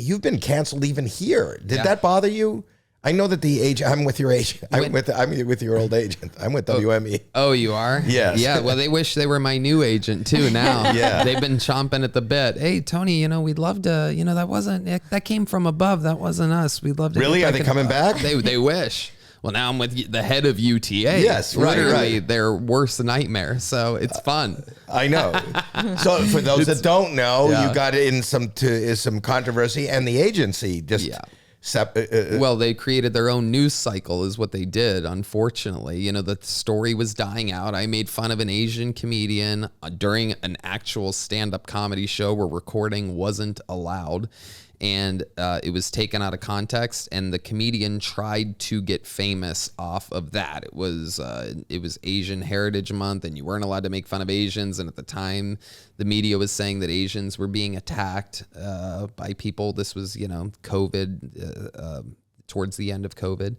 you've been canceled even here. Did that bother you? I know that the agent, I'm with your agent. I'm with your old agent. I'm with WME. Oh, you are? Yes. Yeah. Well, they wish they were my new agent too now. Yeah. They've been chomping at the bit. Hey, Tony, we'd love to, that came from above. That wasn't us. We'd love to. Really? Are they coming back? They wish. Well, now I'm with the head of UTA. Yes, literally right. their worst nightmare. So it's fun. I know. So for those that don't know, you got in some controversy, and the agency just. Yeah. Well, they created their own news cycle is what they did, unfortunately. The story was dying out. I made fun of an Asian comedian during an actual stand-up comedy show where recording wasn't allowed. And it was taken out of context, and the comedian tried to get famous off of that. It was Asian Heritage Month, and you weren't allowed to make fun of Asians. And at the time, the media was saying that Asians were being attacked by people. This was, COVID, towards the end of COVID.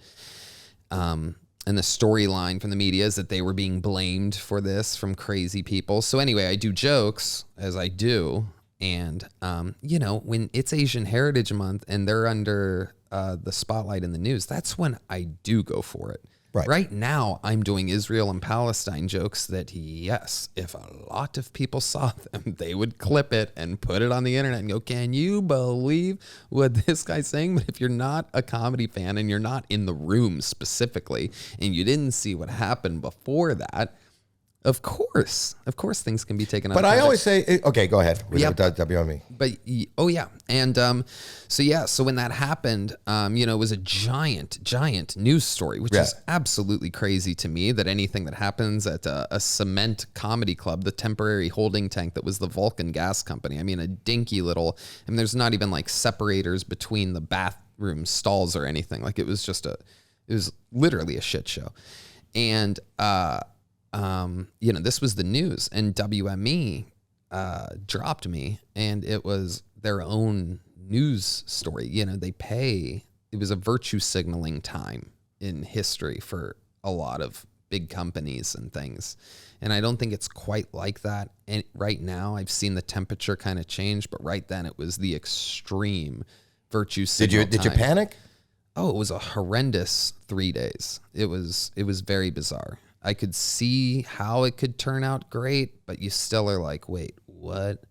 And the storyline from the media is that they were being blamed for this from crazy people. So anyway, I do jokes, as I do. And, when it's Asian Heritage Month and they're under the spotlight in the news, that's when I do go for it. Right now, I'm doing Israel and Palestine jokes that, yes, if a lot of people saw them, they would clip it and put it on the internet and go, can you believe what this guy's saying? But if you're not a comedy fan and you're not in the room specifically and you didn't see what happened before that, Of course, things can be taken out. But I always say, okay, go ahead with WME. But and so when that happened, it was a giant news story, which is absolutely crazy to me. That anything that happens at a cement comedy club, the temporary holding tank that was the Vulcan Gas Company. I mean, a dinky little. I mean, there's not even like separators between the bathroom stalls or anything. Like it was literally a shit show, and. This was the news, and WME dropped me, and it was their own news story. It was a virtue signaling time in history for a lot of big companies and things. And I don't think it's quite like that. And right now I've seen the temperature kind of change, but right then it was the extreme virtue signal Did you panic? Oh, it was a horrendous 3 days. It was very bizarre. I could see how it could turn out great, but you still are like, wait, what?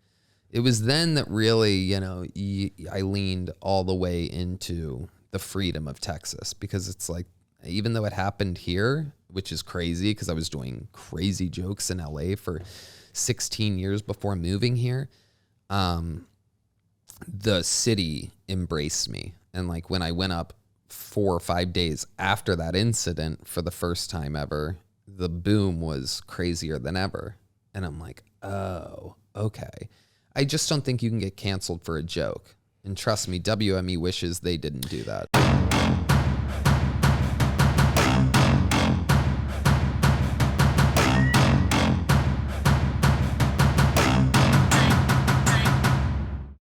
It was then that really, I leaned all the way into the freedom of Texas, because it's like, even though it happened here, which is crazy because I was doing crazy jokes in LA for 16 years before moving here, the city embraced me. And like when I went up 4 or 5 days after that incident for the first time ever, the boom was crazier than ever. And I'm like, oh, okay. I just don't think you can get canceled for a joke. And trust me, WME wishes they didn't do that.